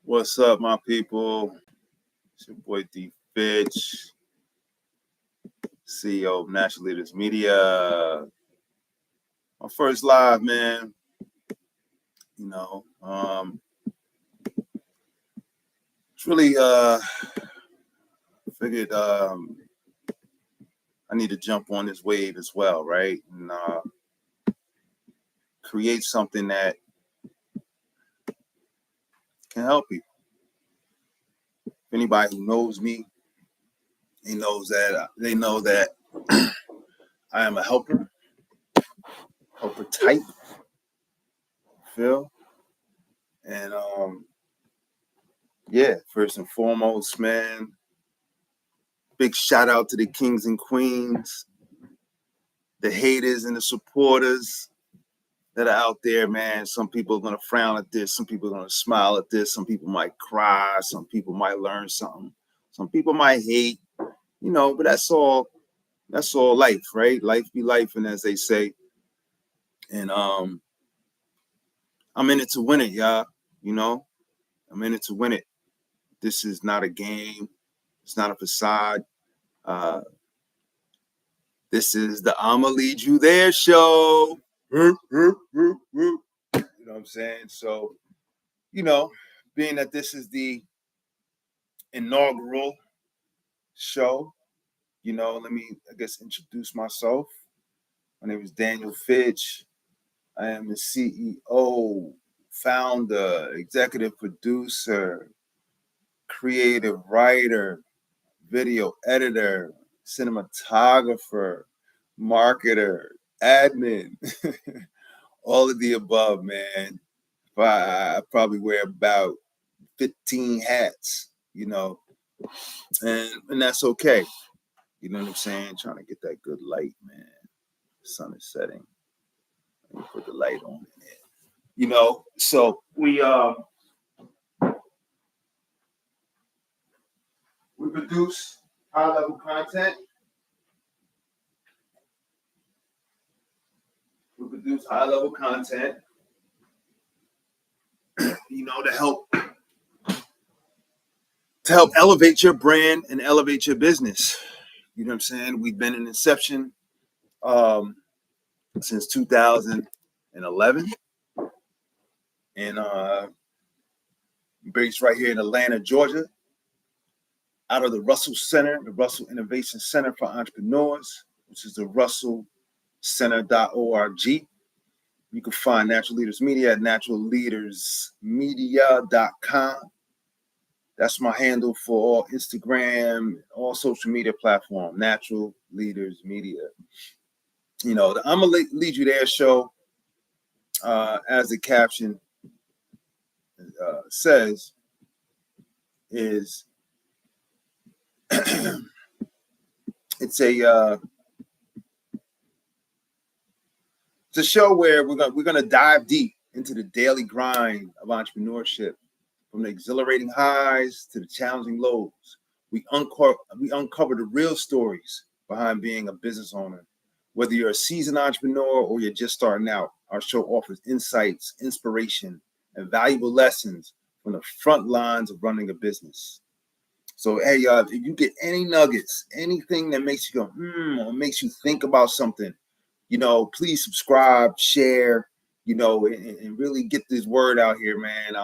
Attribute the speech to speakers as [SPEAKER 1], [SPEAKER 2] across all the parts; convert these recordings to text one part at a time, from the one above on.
[SPEAKER 1] What's up, my people? It's your boy D Fitch, CEO of National Leaders Media. My first live, man. You know, it's really figured I need to jump on this wave as well, right? And create something that can help people. If anybody who knows me, they know that I am a helper type, feel. And yeah, first and foremost, man, big shout out to the kings and queens, the haters and the supporters that are out there, man. Some people are going to frown at this. Some people are going to smile at this. Some people might cry. Some people might learn something. Some people might hate, but that's all life, right? Life be life, and as they say. And I'm in it to win it, y'all. I'm in it to win it. This is not a game. It's not a facade. Uh, this is the I'ma Lead You There show. You know what I'm saying? So, being that this is the inaugural show, let me, I guess, introduce myself. My name is Daniel Fitch. I am the CEO, founder, executive producer, creative writer, video editor, cinematographer, marketer, admin, all of the above, man. I probably wear about 15 hats, and that's okay. You know what I'm saying? Trying to get that good light, man. The sun is setting. Let me put the light on in there. So we produce high level content. We produce high level content, to help elevate your brand and elevate your business. You know what I'm saying? We've been in inception since 2011, and based right here in Atlanta, Georgia, out of the Russell Center, the Russell Innovation Center for Entrepreneurs, which is the russellcenter.org. You can find Natural Leaders Media at naturalleadersmedia.com. That's my handle for all Instagram, all social media platform, Natural Leaders Media. The I'm going to Lead You There show, as the caption says, is it's a show where we're gonna dive deep into the daily grind of entrepreneurship, from the exhilarating highs to the challenging lows. We uncover the real stories behind being a business owner. Whether you're a seasoned entrepreneur or you're just starting out, our show offers insights, inspiration, and valuable lessons from the front lines of running a business. So, hey, if you get any nuggets, anything that makes you go, or makes you think about something, please subscribe, share, and really get this word out here, man.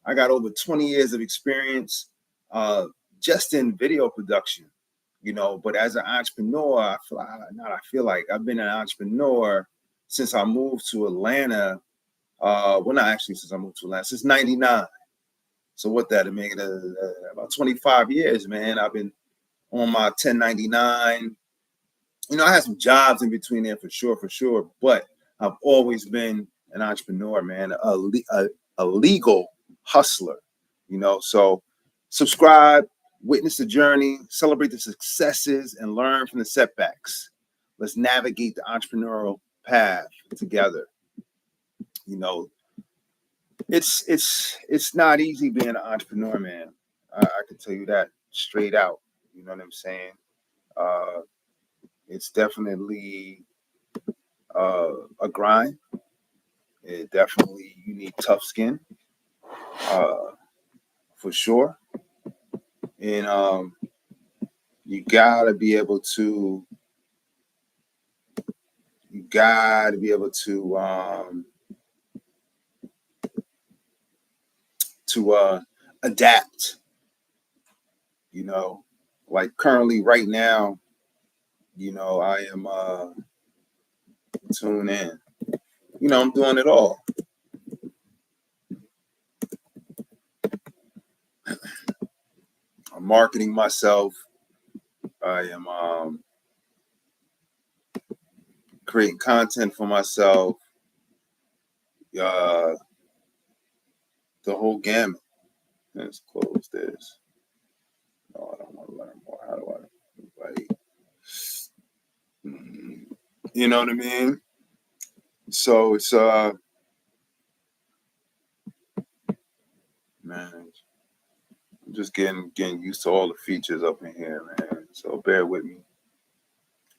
[SPEAKER 1] I got over 20 years of experience just in video production, but as an entrepreneur, I feel like I've been an entrepreneur since I moved to Atlanta. Well, not actually since I moved to Atlanta, since 99. So what that make it about 25 years, man. I've been on my 1099. I had some jobs in between there for sure, but I've always been an entrepreneur, man, a legal hustler, So subscribe, witness the journey, celebrate the successes, and learn from the setbacks. Let's navigate the entrepreneurial path together. It's not easy being an entrepreneur, man. I can tell you that straight out. You know what I'm saying? It's definitely a grind. It definitely, you need tough skin, for sure. And you gotta be able to, you gotta be able to adapt. You know, like currently, right now, I am tuned in. I'm doing it all. I'm marketing myself. I am creating content for myself. Uh, the whole gamut. Let's close this. No, I don't want to learn more. How do I invite? You know what I mean? So it's man, I'm just getting used to all the features up in here, man. So bear with me.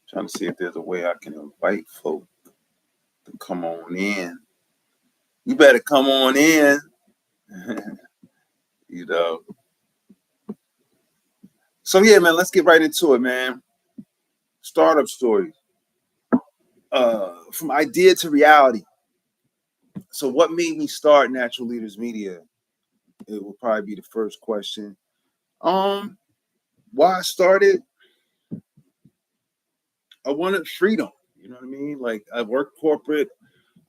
[SPEAKER 1] Trying to see if there's a way I can invite folk to come on in. You better come on in. you know. So yeah, man, let's get right into it, man. Startup stories. From idea to reality. So what made me start Natural Leaders Media? It will probably be the first question. Why I started, I wanted freedom. You know what I mean? Like I worked corporate.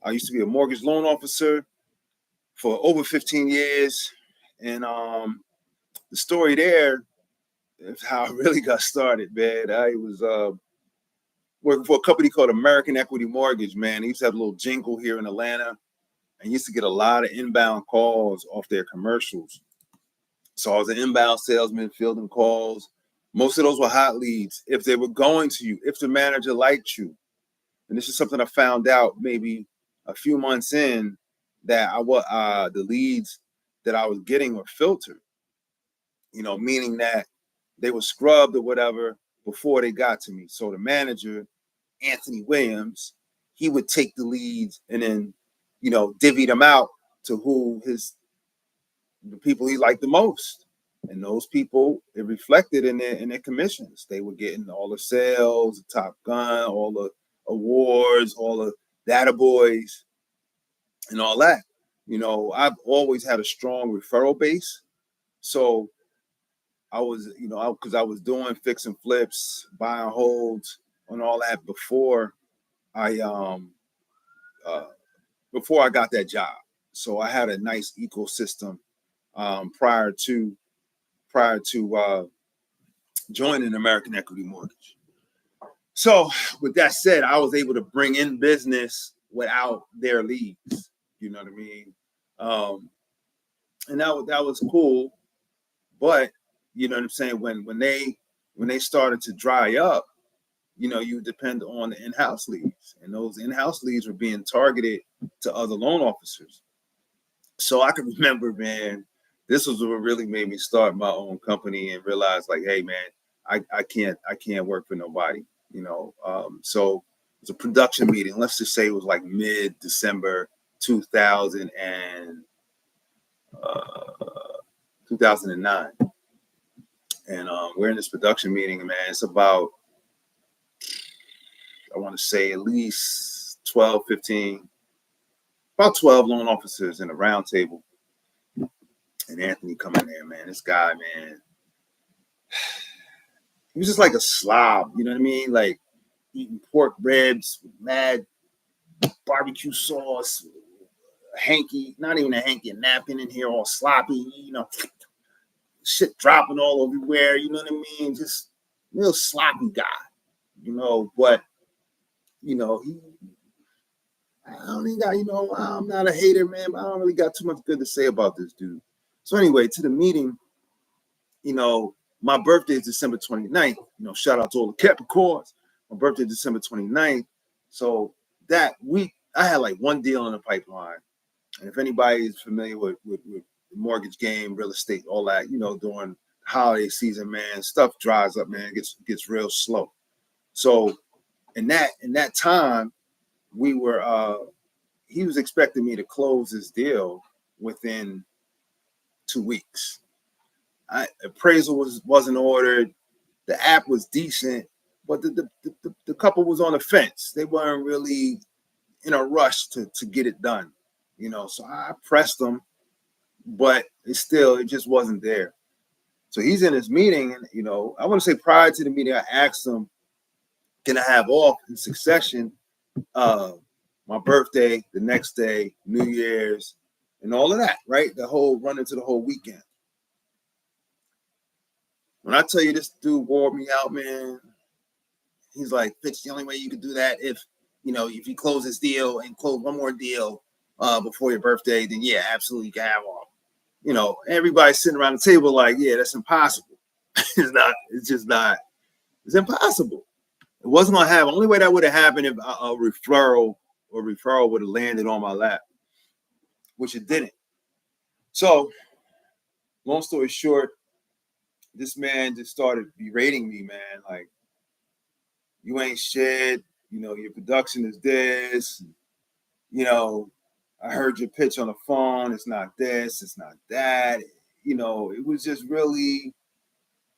[SPEAKER 1] I used to be a mortgage loan officer for over 15 years. And the story there is how I really got started, man. I was working for a company called American Equity Mortgage, man. They used to have a little jingle here in Atlanta. And used to get a lot of inbound calls off their commercials. So I was an inbound salesman fielding calls. Most of those were hot leads. If they were going to you, if the manager liked you, and this is something I found out maybe a few months in, that the leads that I was getting were filtered. Meaning that they were scrubbed or whatever before they got to me. So the manager, Anthony Williams, he would take the leads and then, divvy them out to the people he liked the most. And those people, it reflected in their commissions. They were getting all the sales, the Top Gun, all the awards, all the data boys, and all that. I've always had a strong referral base. So I was, because I was doing fix and flips, buying holds, and all that I um uh, before I got that job. So I had a nice ecosystem prior to joining American Equity Mortgage. So with that said, I was able to bring in business without their leads. You know what I mean? And that was cool. But you know what I'm saying? When they started to dry up, you depend on the in-house leads, and those in-house leads were being targeted to other loan officers. So I can remember, man, this was what really made me start my own company and realize, like, hey, man, I can't work for nobody. So it was a production meeting. Let's just say it was like mid-December 2000 and 2009, and we're in this production meeting, man. It's about, I want to say, at least 12, 15, about 12 loan officers in a round table. And Anthony coming there, man. This guy, man, he was just like a slob. You know what I mean? Like eating pork ribs with mad barbecue sauce, a hanky, not even a hanky, a napkin in here, all sloppy. Shit dropping all everywhere. You know what I mean? Just real sloppy guy. But he, I don't even got, I'm not a hater, man, but I don't really got too much good to say about this dude. So anyway, to the meeting, my birthday is December 29th. Shout out to all the Capricorns. My birthday is December 29th. So that week, I had like one deal in the pipeline. And if anybody is familiar with the mortgage game, real estate, all that, during holiday season, man, stuff dries up, man, gets real slow. So in that time, we were he was expecting me to close this deal within 2 weeks. Appraisal wasn't ordered. The app was decent, but the couple was on the fence. They weren't really in a rush to get it done, So I pressed them, but it just wasn't there. So he's in his meeting, and I want to say prior to the meeting, I asked him, "Can I have off in succession? My birthday, the next day, New Year's, and all of that, right? The whole run into the whole weekend." When I tell you this dude wore me out, man, he's like, "Fitz, the only way you could do that if you close this deal and close one more deal before your birthday, then yeah, absolutely you can have off." Everybody's sitting around the table like, "Yeah, that's impossible." It's not. It's just not. It's impossible. It wasn't gonna happen. Only way that would have happened if a referral would have landed on my lap, which it didn't. So, long story short, this man just started berating me, man. Like, you ain't shit. Your production is this. I heard your pitch on the phone. It's not this. It's not that. It was just really.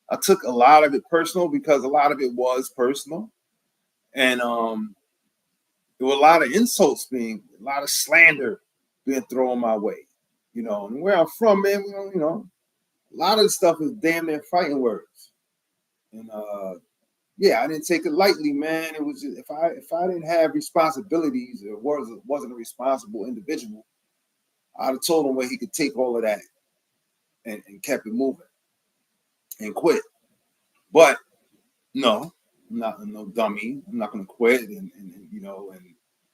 [SPEAKER 1] I took a lot of it personal because a lot of it was personal, and there were a lot of insults a lot of slander being thrown my way. And where I'm from, man, a lot of the stuff is damn near fighting words. And yeah, I didn't take it lightly, man. It was just, if I didn't have responsibilities or wasn't a responsible individual, I'd have told him where he could take all of that and kept it moving and quit. But no, I'm not no dummy. I'm not gonna quit and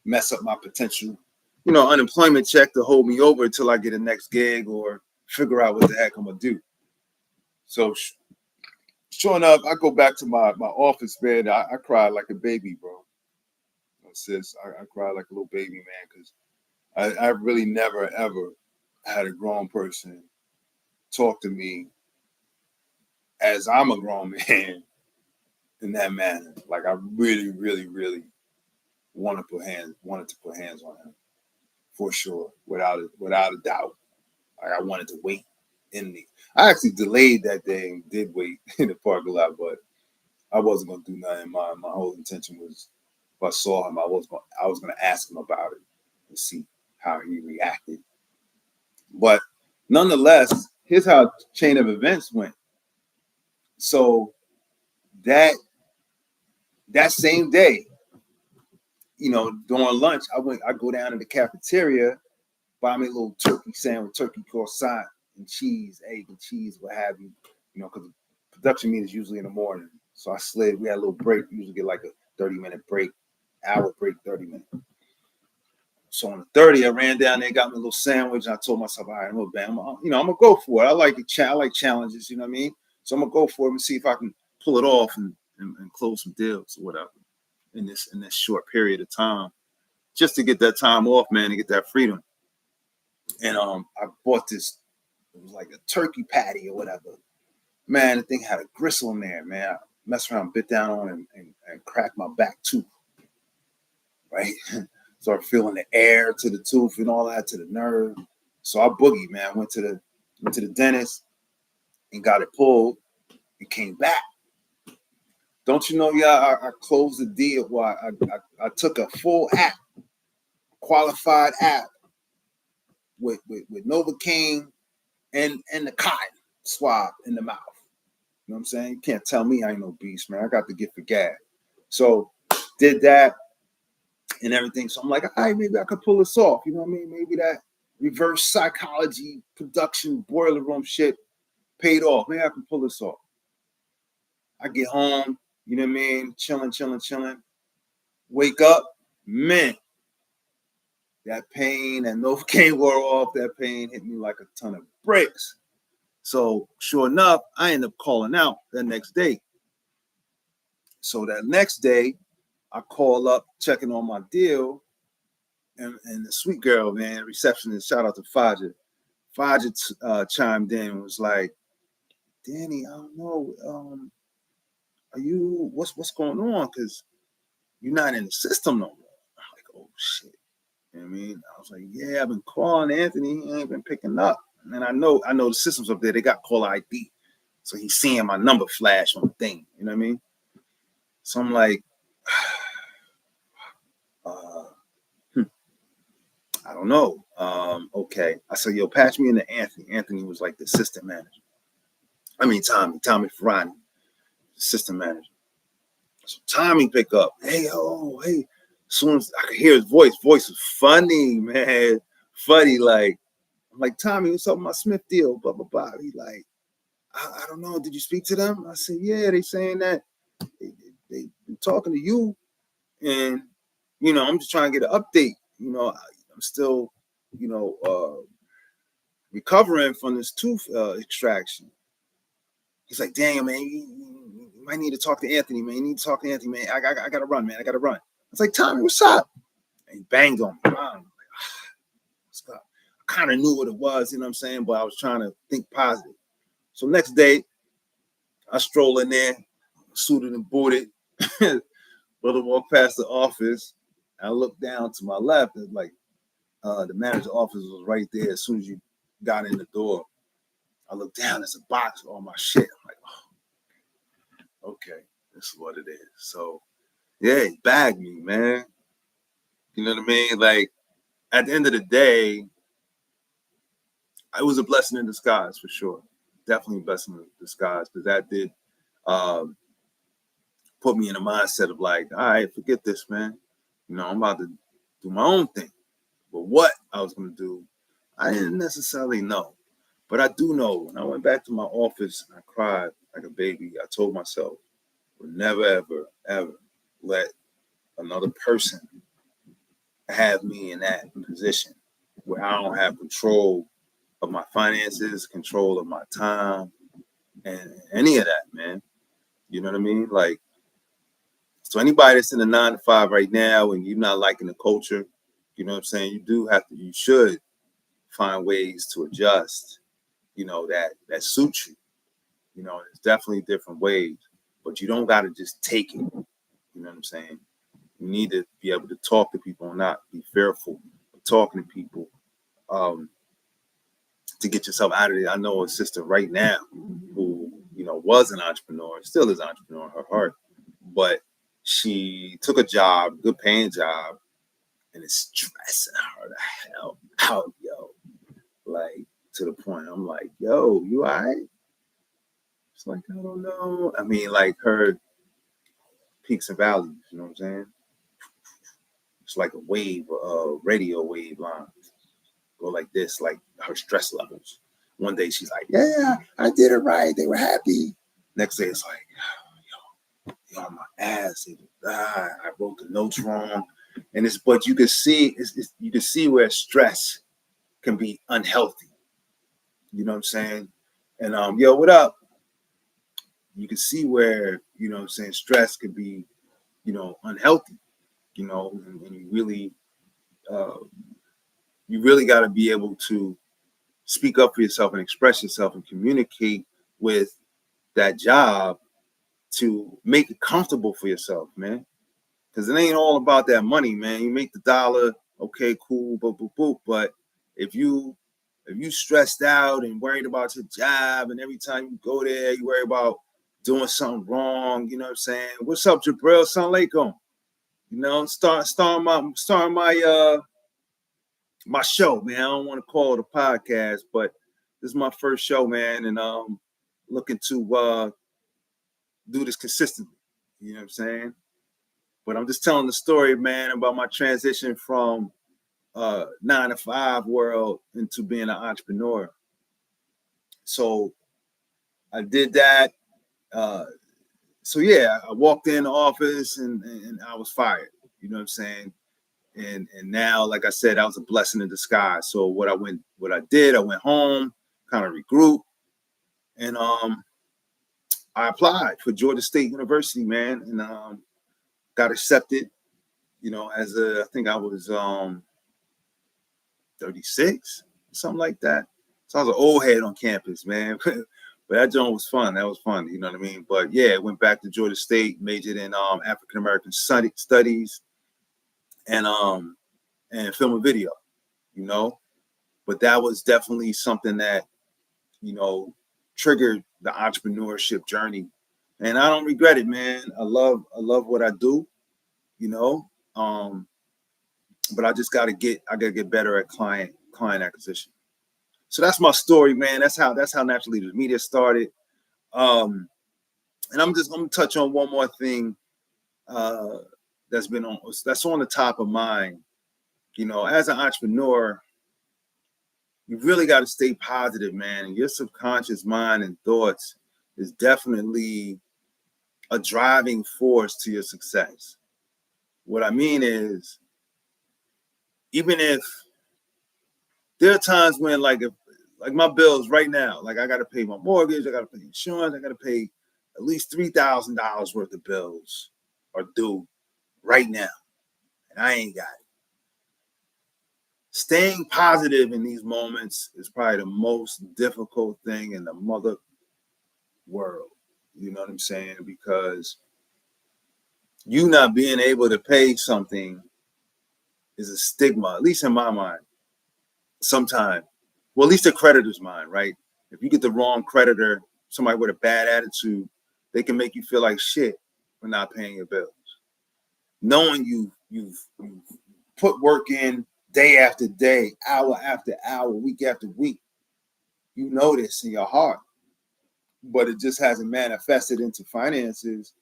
[SPEAKER 1] mess up my potential, unemployment check to hold me over until I get a next gig or figure out what the heck I'm gonna do. So sure enough, I go back to my office, man. I cried like a baby, bro. Sis, I cried like a little baby, man, because I really never ever had a grown person talk to me as I'm a grown man in that manner. Like I really, really, really wanted to put hands on him for sure, without a doubt. Like I wanted to wait I actually delayed that day and did wait in the parking lot, but I wasn't gonna do nothing. My whole intention was, if I saw him, I was gonna ask him about it and see how he reacted. But nonetheless, here's how chain of events went. So that same day, during lunch, I go down to the cafeteria, buy me a little turkey sandwich, turkey croissant, and cheese, egg and cheese, what have you. Because the production meeting is usually in the morning. So I slid. We had a little break. We usually get like a 30-minute break, hour break, 30 minutes. So on the 30, I ran down there, got me a little sandwich, and I told myself, all right, I'm gonna go for it. I like challenges, you know what I mean? So I'm gonna go for it and see if I can pull it off and close some deals or whatever in this short period of time, just to get that time off, man, and get that freedom. And I bought this. It was like a turkey patty or whatever. Man, the thing had a gristle in there, man. I messed around, bit down on it, and cracked my back tooth. Right? Started feeling the air to the tooth and all that to the nerve. So I boogied, man. Went to the dentist and got it pulled and came back. Don't you know, y'all? I closed the deal. Well, I took a full app, qualified app with Novocaine and the cotton swab in the mouth. You know what I'm saying? You can't tell me I ain't no beast, man. I got the gift for gab. So did that and everything. So I'm like, all right, maybe I could pull this off. You know what I mean? Maybe that reverse psychology production boiler room shit paid off. Maybe I can pull this off. I get home, you know what I mean? Chilling. Wake up, man. That pain, that Novocaine wore off. That pain hit me like a ton of bricks. So sure enough, I end up calling out that next day. So that next day, I call up, checking on my deal, and the sweet girl, man, receptionist, shout out to Faja. Faja chimed in and was like, "Danny, I don't know, are you, what's going on? Because you're not in the system no more." I'm like, oh shit. You know what I mean? I was like, yeah, I've been calling Anthony. He ain't been picking up. And I know the systems up there, they got caller ID. So he's seeing my number flash on the thing. You know what I mean? So I'm like, uh, I don't know. Okay. I said, yo, patch me into Anthony. Anthony was like the assistant manager. I mean, Tommy Ferrani, assistant manager. So Tommy pick up. Hey, oh, hey. As soon as I could hear his voice was funny, man. Funny, like, I'm like, Tommy, what's up with my Smith deal? Blah, blah, blah. He like, I don't know. Did you speak to them? I said, yeah, they saying that they been talking to you. And, I'm just trying to get an update. I'm still, recovering from this tooth extraction. He's like, damn, man, you might need to talk to Anthony, man. You need to talk to Anthony, man. I got to run, man. I got to run. I was like, Tommy, what's up? And he banged on me. I'm like, what's up? I kind of knew what it was, you know what I'm saying? But I was trying to think positive. So next day, I stroll in there, suited and booted. Brother walked past the office. I looked down to my left, and like the manager's office was right there as soon as you got in the door. I looked down, there's a box with all my shit. I'm like, oh, okay, this is what it is. So, yeah, he bagged me, man. You know what I mean? Like, at the end of the day, it was a blessing in disguise for sure. Definitely a blessing in disguise, because that did put me in a mindset of like, all right, forget this, man. I'm about to do my own thing. But what I was going to do, I didn't necessarily know. But I do know when I went back to my office and I cried like a baby, I told myself, we'll never, ever, ever let another person have me in that position where I don't have control of my finances, control of my time, and any of that, man. You know what I mean? Like, so anybody that's in a 9-to-5 right now and you're not liking the culture, you know what I'm saying? You should find ways to adjust, that suits you. There's definitely different ways, but you don't got to just take it. You know what I'm saying? You need to be able to talk to people and not be fearful of talking to people to get yourself out of it. I know a sister right now who, was an entrepreneur, still is an entrepreneur in her heart, but she took a job, good paying job, and it's stressing her the hell out, yo. Like, to the point, I'm like, yo, you all right? It's like, I don't know. I mean, like her peaks and valleys, you know what I'm saying? It's like a wave, radio wave line. Go like this, like her stress levels. One day she's like, yeah, I did it right. They were happy. Next day it's like, yo, on my ass. I wrote the notes wrong. And but you can see, you can see where stress can be unhealthy. You know what I'm saying? And yo, what up? You can see where, stress can be, unhealthy, and you really got to be able to speak up for yourself and express yourself and communicate with that job to make it comfortable for yourself, man. Because it ain't all about that money, man. You make the dollar, okay, cool, boop, boop, boop. But if you stressed out and worried about your job, and every time you go there, you worry about doing something wrong, you know what I'm saying? What's up, Jabril? Assalamu alaikum. Starting my show, man. I don't want to call it a podcast, but this is my first show, man, and looking to do this consistently. You know what I'm saying? But I'm just telling the story, man, about my transition from 9-to-5 world into being an entrepreneur. So I did that. So yeah, I walked in the office and I was fired. You know what I'm saying? And now, like I said, that was a blessing in disguise. So what I did, I went home, kind of regrouped, and I applied for Georgia State University, man, and got accepted. I think I was 36, something like that. So I was an old head on campus, man. But that joint was fun. That was fun, you know what I mean? But yeah, went back to Georgia State, majored in African American studies, and and film a video, you know. But that was definitely something that, you know, triggered the entrepreneurship journey. And I don't regret it, man. I love what I do, you know. But I gotta get better at client acquisition. So that's my story, man. That's how Natural Leaders Media started. Um, and I'm gonna touch on one more thing uh, that's on the top of mind. You know, as an entrepreneur, you really got to stay positive, man. And your subconscious mind and thoughts is definitely a driving force to your success. What I mean is, even if there are times when, like my bills right now, like I got to pay my mortgage, I got to pay insurance, I got to pay at least $3,000 worth of bills are due right now, and I ain't got it. Staying positive in these moments is probably the most difficult thing in the mother world. You know what I'm saying? Because you not being able to pay something is a stigma, at least in my mind. Sometimes, well, at least the creditor's mind, right? If you get the wrong creditor, somebody with a bad attitude, they can make you feel like shit for not paying your bills. Knowing you've put work in day after day, hour after hour, week after week, you know this in your heart, but it just hasn't manifested into finances,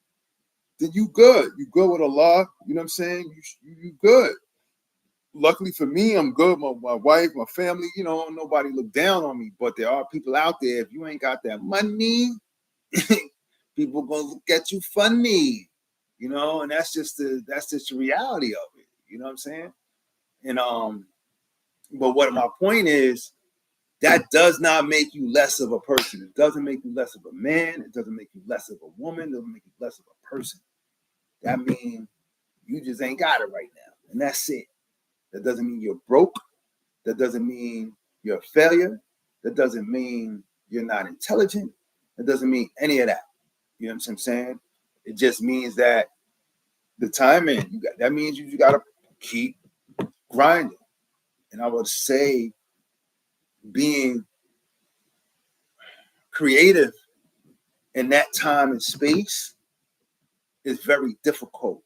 [SPEAKER 1] then you good. You good with Allah. You know what I'm saying? You good. Luckily for me, I'm good. My wife, my family, you know, nobody look down on me. But there are people out there, if you ain't got that money, people gonna look at you funny, you know, and that's just the reality of it. You know what I'm saying? And but what my point is, that does not make you less of a person. It doesn't make you less of a man. It doesn't make you less of a woman. It doesn't make you less of a person. That means you just ain't got it right now. And that's it. That doesn't mean you're broke. That doesn't mean you're a failure. That doesn't mean you're not intelligent. That doesn't mean any of that. You know what I'm saying? It just means that the timing, that means you got to keep grinding. And I would say being creative in that time and space is very difficult.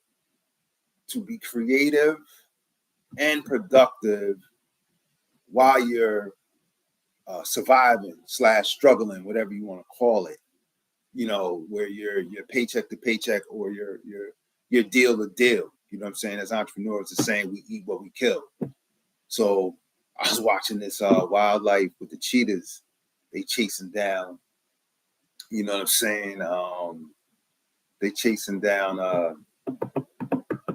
[SPEAKER 1] To be creative and productive while you're surviving / struggling, whatever you want to call it, you know, where you're paycheck to paycheck or you're deal to deal. You know what I'm saying? As entrepreneurs, the saying, we eat what we kill. So I was watching this wildlife with the cheetahs. They chasing down, you know what I'm saying? They chasing down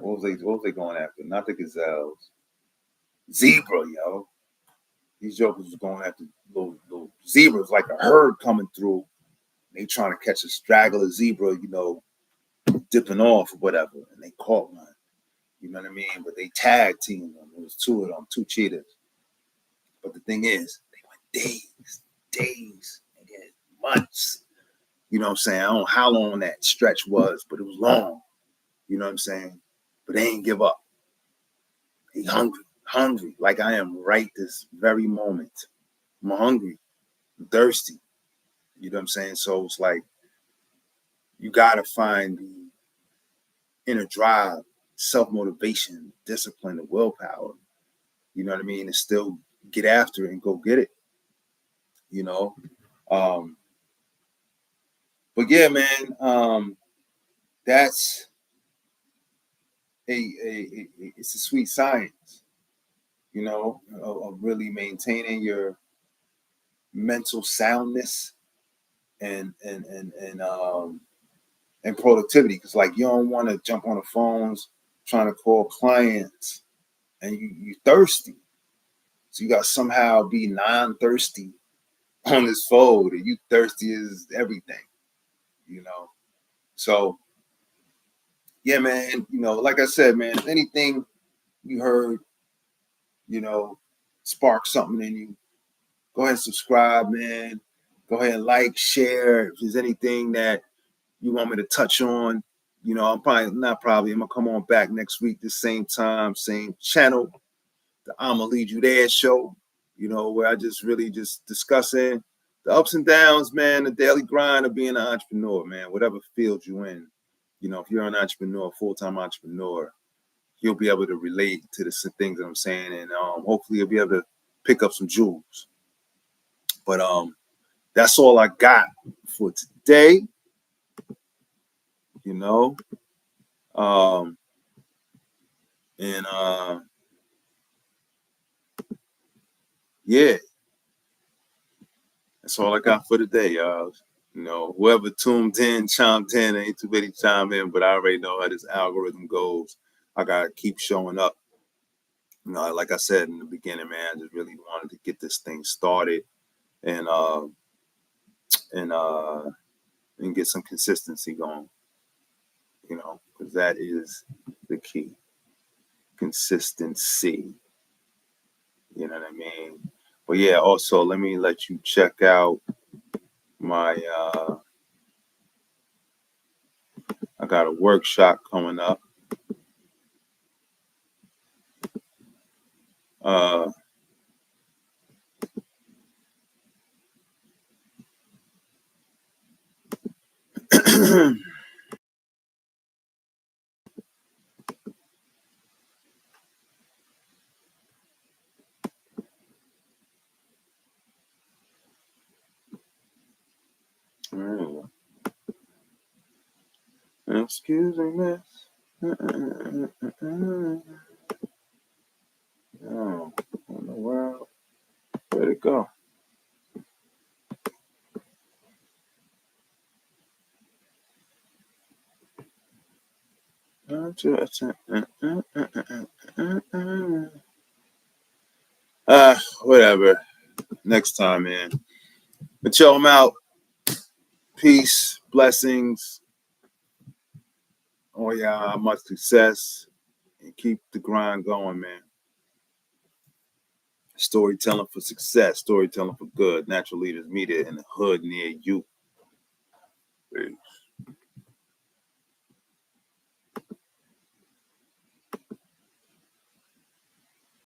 [SPEAKER 1] what was they going after? Not the gazelles. Zebra, yo. These jokers was going after little zebras, like a herd coming through. They trying to catch a straggler zebra, you know, dipping off or whatever, and they caught one. You know what I mean? But they tag teamed them. It was two of them, two cheetahs. But the thing is, they went days, and then months. You know what I'm saying? I don't know how long that stretch was, but it was long. You know what I'm saying? But they ain't give up. They hungry, like I am right this very moment. I'm hungry, I'm thirsty. You know what I'm saying? So it's like you gotta find the inner drive, self-motivation, discipline, and willpower. You know what I mean? And still get after it and go get it. You know? Um, but yeah, man, that's it's a sweet science, you know, of really maintaining your mental soundness and productivity. Because like you don't want to jump on the phones trying to call clients and you thirsty. So you got to somehow be non-thirsty on this phone, and you thirsty as everything, you know. So yeah, man, you know, like I said, man, if anything you heard, you know, spark something in you, go ahead and subscribe, man. Go ahead and like, share. If there's anything that you want me to touch on, you know, I'm gonna come on back next week, the same time, same channel. the I'ma Lead You There show, where I just really just discussing the ups and downs, man, the daily grind of being an entrepreneur, man, whatever field you in. If you're an entrepreneur, full-time entrepreneur, you'll be able to relate to the things that I'm saying, and hopefully you'll be able to pick up some jewels. But that's all I got for today. you know. Um, and yeah, that's all I got for today, y'all. Whoever tuned in, chimed in, ain't too many chime in, but I already know how this algorithm goes. I gotta keep showing up. Like I said in the beginning, man, I just really wanted to get this thing started and and uh and get some consistency going, because that is the key. Consistency. You know what I mean? But yeah, also let me let you check out my I got a workshop coming up. Uh excuse me, miss. Oh, in the world. Where'd it go? Whatever. Next time, man. But yo, I'm out. Peace, blessings. Oh yeah, much success. And keep the grind going, man. Storytelling for success, storytelling for good. Natural Leaders Media in the hood near you.